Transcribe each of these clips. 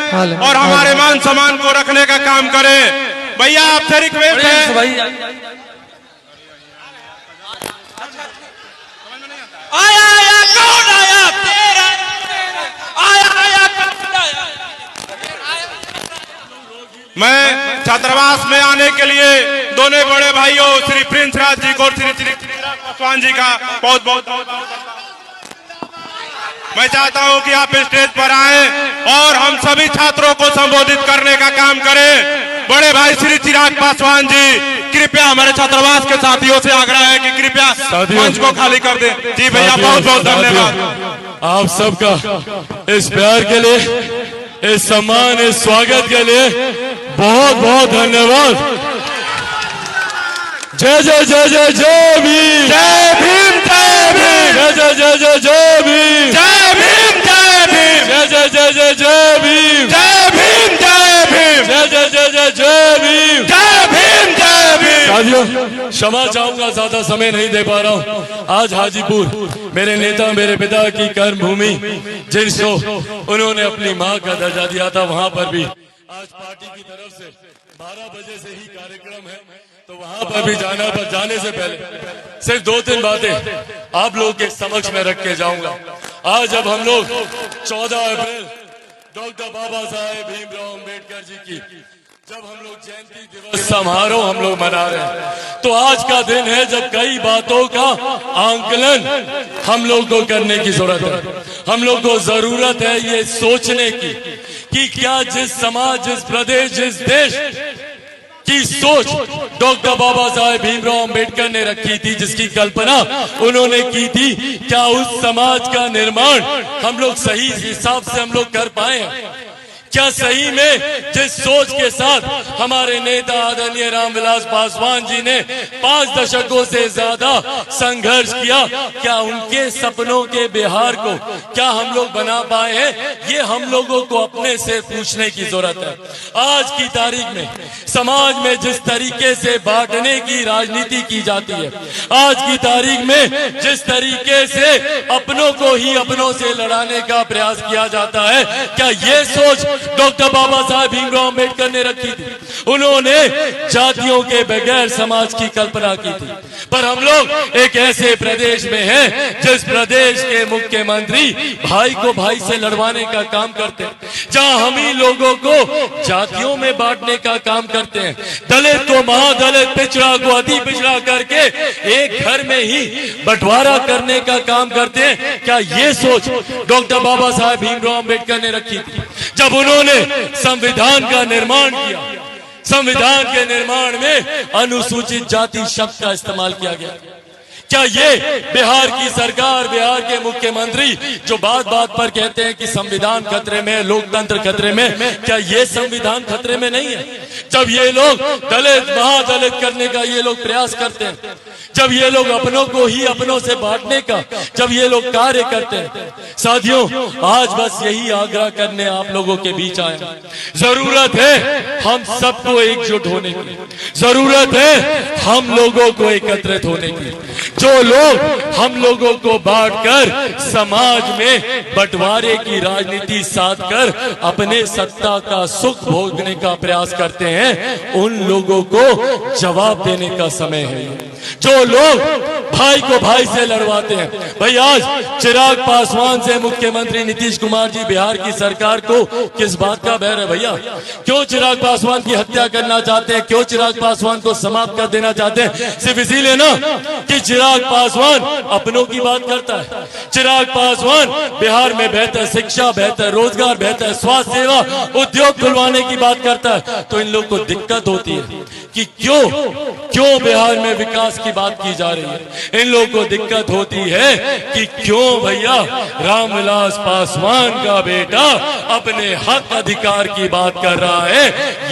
और हमारे मान सम्मान को रखने का काम करें। भैया आपसे रिक्वेस्ट है। आया आया कौन आया? तेरा आया आया कौन आया? मैं छात्रावास में आने के लिए दोनों बड़े भाइयों श्री प्रिंस राज जी को और श्री चिराग पासवान जी का बहुत बहुत मैं चाहता हूं कि आप स्टेज पर आएं और हम सभी छात्रों को संबोधित करने का काम करें। बड़े भाई श्री चिराग पासवान जी कृपया हमारे छात्रावास के साथियों से आग्रह है कि कृपया मंच को खाली कर दें। जी भैया बहुत बहुत धन्यवाद आप सबका इस प्यार के लिए, इस सम्मान, इस स्वागत के लिए बहुत बहुत धन्यवाद। जय जय जय जय जय भीम, जय भीम, जय भीम, जय जय जय जय जय भीम, जय भीम, जय भीम, जय जय जय जय जय भीम, जय भीम, जय भीम, जय जय जय जय जय भीम, जय भीम, जय भीम। साथियों क्षमा चाहूंगा, ज्यादा समय नहीं दे पा रहा हूँ। आज हाजीपुर मेरे नेता, मेरे पिता की कर्म भूमि, जिनको उन्होंने अपनी माँ का दर्जा दिया था, वहाँ पर भी आज पार्टी की तरफ से 12 बजे से ही कार्यक्रम है, तो वहां पर भी जाने से पहले सिर्फ 2-3 बातें आप लोग के समक्ष में रख के जाऊंगा। आज जब हम लोग 14 अप्रैल डॉक्टर बाबा साहेब भीमराव अम्बेडकर जी की जब हम लोग जयंती दिवस समारोह हम लोग मना रहे हैं, तो आज का दिन है जब कई बातों का आंकलन हम लोग को करने की जरूरत है। हम लोग को जरूरत है ये सोचने की कि क्या जिस समाज, जिस प्रदेश, जिस देश की सोच डॉक्टर बाबा साहेब भीमराव अम्बेडकर ने रखी थी, जिसकी कल्पना उन्होंने की थी, क्या उस समाज का निर्माण हम लोग सही हिसाब से हम लोग कर पाए हैं? क्या सही में जिस सोच के साथ हमारे नेता आदरणीय रामविलास पासवान जी ने 5 दशकों से ज्यादा संघर्ष किया, क्या उनके सपनों के बिहार को क्या हम लोग बना पाए हैं? ये हम लोगों को अपने से पूछने की जरूरत है। आज की तारीख में समाज में जिस तरीके से बांटने की राजनीति की जाती है, आज की तारीख में जिस तरीके से अपनों को ही अपनों से लड़ाने का प्रयास किया जाता है, क्या ये सोच डॉक्टर बाबा साहेब भीमराव अम्बेडकर ने रखी थी? उन्होंने जातियों के बगैर समाज की कल्पना की थी। पर हम लोग एक ऐसे प्रदेश में हैं जिस प्रदेश के मुख्यमंत्री भाई को भाई से लड़वाने का काम करते हैं, जहां हम ही लोगों को जातियों में बांटने का काम करते हैं, दलित को महादलित, पिछड़ा को अति पिछड़ा करके एक घर में ही बंटवारा करने का काम करते हैं। क्या ये सोच डॉक्टर बाबा साहेब भीमराव अम्बेडकर ने रखी थी? जब उन्होंने संविधान का निर्माण किया, संविधान के निर्माण में अनुसूचित जाति शब्द का इस्तेमाल किया गया। क्या ये बिहार की सरकार, बिहार के मुख्यमंत्री जो बात बात पर कहते हैं कि संविधान खतरे में, लोकतंत्र खतरे में, क्या ये संविधान खतरे में नहीं है? जब ये लोग दलित महादलित करने का ये लोग प्रयास करते हैं, जब ये लोग अपनों को ही अपनों से बांटने का जब ये लोग कार्य करते हैं, साथियों आज बस यही आग्रह करने आप लोगों के बीच आए। जरूरत है हम सबको एकजुट होने की, जरूरत है हम लोगों को एकत्रित होने की। जो लोग हम लोगों को बांटकर समाज में बंटवारे की राजनीति साध कर अपने सत्ता का सुख भोगने का प्रयास करते हैं, उन लोगों को जवाब देने का समय है। जो लोग भाई को भाई से लड़वाते हैं, भाई आज चिराग पासवान से मुख्यमंत्री नीतीश कुमार जी बिहार की सरकार को किस बात का भय है? भैया क्यों चिराग पासवान की हत्या करना चाहते हैं? क्यों चिराग पासवान को समाप्त कर देना चाहते हैं? सिर्फ इसीलिए ना कि चिराग पासवान अपनों की बात करता है। चिराग पासवान बिहार में बेहतर शिक्षा, बेहतर रोजगार, बेहतर स्वास्थ्य सेवा, उद्योग खुलवाने की बात करता है। तो इन लोग को दिक्कत होती है कि क्यों बिहार में विकास की बात की जा रही है। इन लोगों को दिक्कत होती है कि क्यों भैया रामविलास पासवान का बेटा अपने हक अधिकार की बात कर रहा है।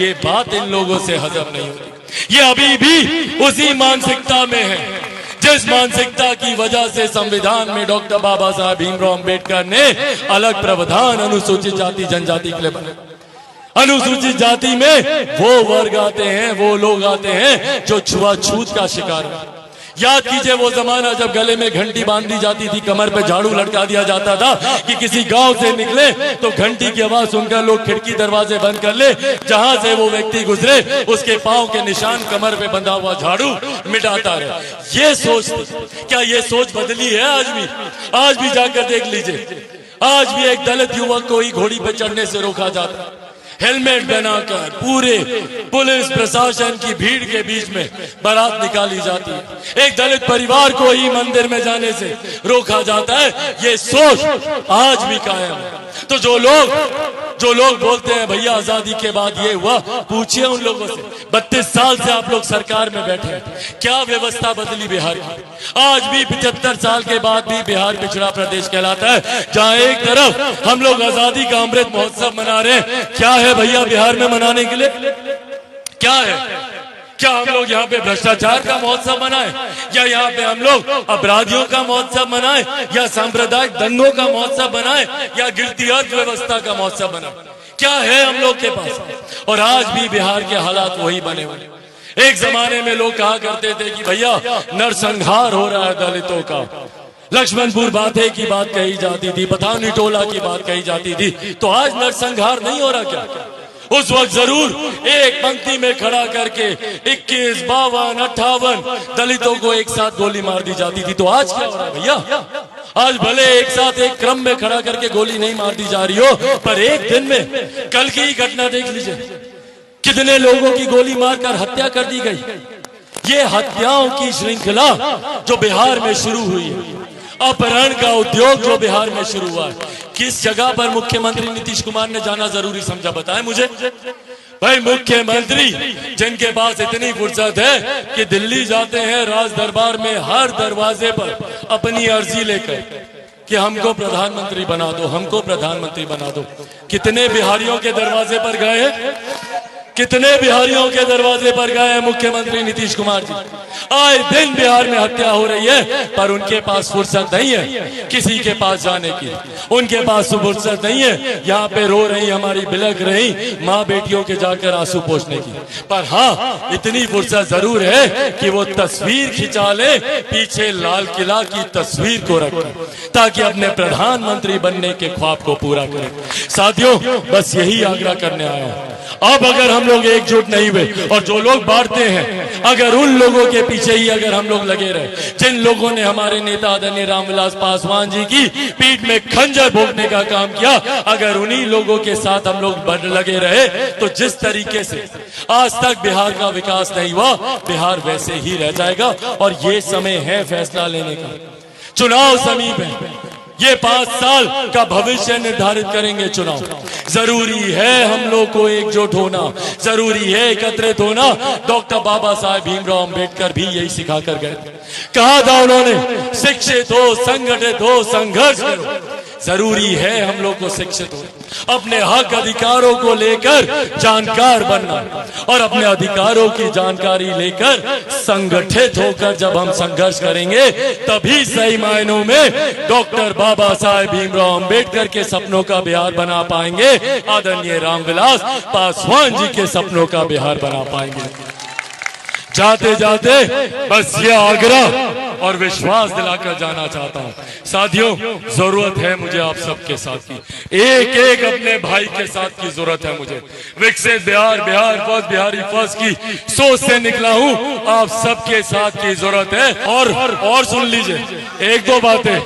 ये बात इन लोगों से हजम नहीं होती। ये अभी भी उसी मानसिकता में है जिस मानसिकता की वजह से संविधान में डॉक्टर बाबा साहेब भीमराव अम्बेडकर ने अलग प्रावधान अनुसूचित जाति जनजाति के लिए बनाए। अनुसूचित जाति में वो वर्ग आते हैं, वो लोग आते हैं जो छुआछूत का शिकार है। याद कीजिए वो जमाना जब गले में घंटी बांध दी जाती थी, कमर पे झाड़ू लटका दिया जाता था कि किसी गांव से निकले तो घंटी की आवाज सुनकर लोग खिड़की दरवाजे बंद कर ले, जहां से वो व्यक्ति गुजरे उसके पांव के निशान कमर पे बंधा हुआ झाड़ू मिटाता रहे। ये सोच, क्या ये सोच बदली है? आज भी जाकर देख लीजिए, आज भी एक दलित युवक को ही घोड़ी पर चढ़ने से रोका जाता है। हेलमेट बनाकर पूरे पुलिस प्रशासन की भीड़ के बीच में बारात निकाली जाती है। एक दलित परिवार को ही मंदिर में जाने से रोका जाता है। ये सोच आज भी कायम है। तो जो लोग बोलते हैं भैया आजादी के बाद ये हुआ, पूछिए उन लोगों से, 32 साल से आप लोग सरकार में बैठे हैं, क्या व्यवस्था बदली बिहार की? आज भी 75 साल के बाद भी बिहार पिछड़ा प्रदेश कहलाता है, जहां एक तरफ हम लोग आजादी का अमृत महोत्सव मना रहे हैं। क्या है भैया बिहार में मनाने के लिए? क्या है? क्या हम लोग यहाँ पे भ्रष्टाचार का महोत्सव मनाएं, या यहाँ पे हम लोग अपराधियों का महोत्सव मनाएं, या सांप्रदायिक दंगों का महोत्सव मनाएं, या गिरती अर्थव्यवस्था का महोत्सव मनाएं? क्या है हम लोग के पास? और आज भी बिहार के हालात वही बने हुए। एक जमाने में लोग कहा करते थे कि भैया नरसंहार हो रहा है दलितों का, लक्ष्मणपुर बाधे की बात कही जाती थी, पठानी टोला की बात कही जाती थी। तो आज नरसंहार नहीं हो रहा क्या? उस वक्त जरूर एक पंक्ति में खड़ा करके 21, 52, 58 दलितों को एक साथ गोली मार दी जाती थी। तो आज क्या हो रहा है भैया? आज भले एक साथ एक क्रम में खड़ा करके गोली नहीं मार दी जा रही हो, पर एक दिन में कल की ही घटना देख लीजिए, कितने लोगों की गोली मारकर हत्या कर दी गई। ये हत्याओं की श्रृंखला जो बिहार में शुरू हुई है, अपहरण का उद्योग जो बिहार में शुरू हुआ है, किस जगह पर मुख्यमंत्री नीतीश कुमार ने जाना जरूरी समझा? बताएं मुझे भाई। मुख्यमंत्री जिनके पास इतनी फुर्सत है कि दिल्ली जाते हैं राज दरबार में हर दरवाजे पर अपनी अर्जी लेकर कि हमको प्रधानमंत्री बना दो, हमको प्रधानमंत्री बना दो। कितने बिहारियों के दरवाजे पर गए? कितने बिहारियों के दरवाजे पर गए मुख्यमंत्री नीतीश कुमार जी? आए दिन बिहार में हत्या हो रही है, पर उनके पास फुर्सत नहीं है किसी के पास जाने की, उनके पास फुर्सत नहीं है यहाँ पे रो रही हमारी बिलख रही माँ बेटियों के जाकर आंसू पोंछने की। पर हाँ, इतनी फुर्सत जरूर है कि वो तस्वीर खिंचा ले पीछे लाल किला की तस्वीर को रखें, ताकि अपने प्रधानमंत्री बनने के ख्वाब को पूरा करें। साथियों, बस यही आग्रह करने आया हूँ। अब अगर हम लोग एकजुट नहीं हुए और जो लोग बांटते हैं, अगर उन लोगों के पीछे ही अगर हम लोग लगे रहे, जिन लोगों ने हमारे नेता आदरणीय रामविलास पासवान जी की पीठ में खंजर भोंकने का काम किया, अगर उन्हीं लोगों के साथ हम लोग लगे रहे, तो जिस तरीके से आज तक बिहार का विकास नहीं हुआ, बिहार वैसे ही रह जाएगा। और ये समय है फैसला लेने का। चुनाव समीप है, ये 5 साल का भविष्य निर्धारित करेंगे चुनाव। जरूरी है हम लोग को एकजुट होना, जरूरी है एकत्रित होना। डॉक्टर बाबा साहेब भीमराव अंबेडकर भी यही सिखा कर गए। कहा था उन्होंने, शिक्षित हो, संगठित हो, संघर्ष करो। जरूरी है हम लोग को शिक्षित हो, अपने हक अधिकारों को लेकर जानकार बनना, और अपने अधिकारों की जानकारी लेकर संगठित होकर जब हम संघर्ष करेंगे, तभी सही मायनों में डॉक्टर बाबा साहेब भीमराव अंबेडकर के सपनों का बिहार बना पाएंगे, आदरणीय रामविलास पासवान जी के सपनों का बिहार बना पाएंगे। जाते जाते बस ये आग्रह और विश्वास दिलाकर जाना चाहता हूँ। साथियों, जरूरत है मुझे आप सबके साथ की, एक एक अपने भाई के साथ की जरूरत है मुझे। विकसित बिहार, बिहार फर्स्ट, बिहारी फर्स्ट की सोच से निकला हूँ, आप सबके साथ की जरूरत है। और सुन लीजिए एक दो बातें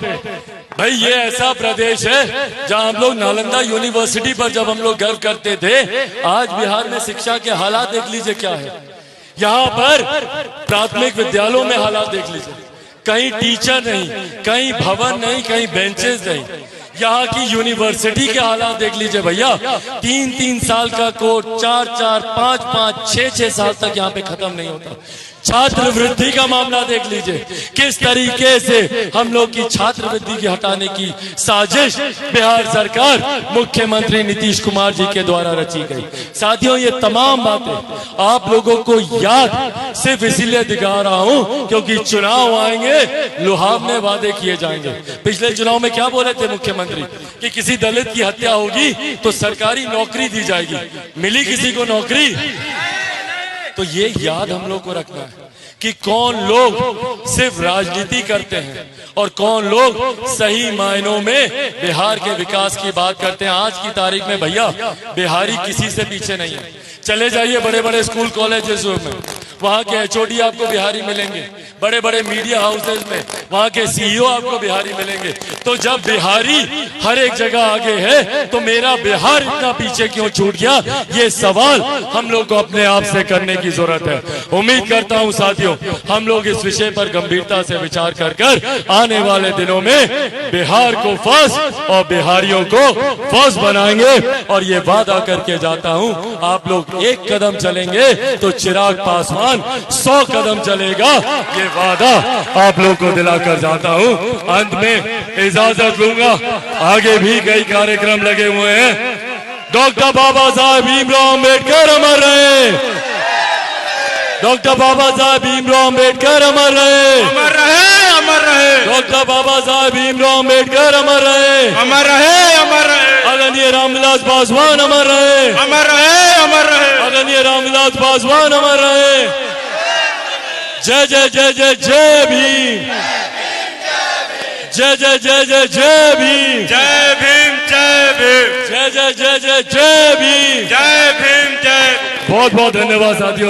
भाई। ये ऐसा प्रदेश है जहां हम लोग नालंदा यूनिवर्सिटी पर जब हम लोग गर्व करते थे, आज बिहार में शिक्षा के हालात देख लीजिए क्या है। यहाँ पर प्राथमिक विद्यालयों में हालात देख लीजिए, कहीं टीचर नहीं, कहीं भवन नहीं, कहीं बेंचेस नहीं। यहाँ की यूनिवर्सिटी के हालात देख लीजिए भैया, 3-3 साल का कोर्स 4-4, 5-5, 6-6 साल तक यहाँ पे खत्म नहीं होता। छात्रवृत्ति का मामला देख लीजिए, किस तरीके से हम लोग की छात्रवृत्ति की हटाने की साजिश बिहार सरकार मुख्यमंत्री नीतीश कुमार जी के द्वारा रची गई। साथियों, ये तमाम बातें आप लोगों को याद सिर्फ इसीलिए दिखा रहा हूं क्योंकि चुनाव आएंगे, लुहावने वादे किए जाएंगे। पिछले चुनाव में क्या बोले थे मुख्यमंत्री कि किसी दलित की हत्या होगी तो सरकारी नौकरी दी जाएगी। मिली किसी को नौकरी? तो ये याद हम लोग को रखना है कि कौन लोग सिर्फ राजनीति करते हैं और कौन लोग सही मायनों में बिहार के विकास की बात करते हैं। आज की तारीख में भैया बिहारी किसी से पीछे नहीं है। चले जाइए बड़े बड़े स्कूल कॉलेजेस में, वहाँ के एचओडी आपको बिहारी मिलेंगे। बड़े बड़े मीडिया हाउसेज में वहाँ के सीईओ आपको बिहारी मिलेंगे। तो जब बिहारी हर एक जगह आगे है तो मेरा बिहार इतना पीछे क्यों छूट गया, ये सवाल हम लोग को अपने आप से करने की जरूरत है। उम्मीद करता हूँ साथियों हम लोग इस विषय पर गंभीरता से विचार कर आने वाले दिनों में बिहार को फर्स्ट और बिहारियों को फर्स्ट बनाएंगे। और ये वादा करके जाता हूँ आप लोग एक कदम चलेंगे तो चिराग पासवान 100 कदम चलेगा, ये वादा आप लोग को दिलाकर जाता हूँ। अंत में इजाजत लूंगा, आगे भी कई कार्यक्रम लगे हुए हैं। डॉक्टर बाबा साहब भीमराव अम्बेडकर अमर रहे, डॉक्टर बाबा साहब भीमराव अम्बेडकर अमर रहे, अमर रहे, अमर रहे। डॉक्टर बाबा साहब भीमराव अम्बेडकर अमर रहे, अमर रहे, अमर रहे। आदरणीय रामविलास पासवान अमर रहे, अमर रहे, अमर रहे। आदरणीय रामविलास पासवान अमर रहे। जय जय जय जय जय भीम, जय जय जय जय जय भीम, जय भीम, जय भीम, जय जय जय जय जय भीम, जय भीम, जय। बहुत बहुत धन्यवाद साथियों।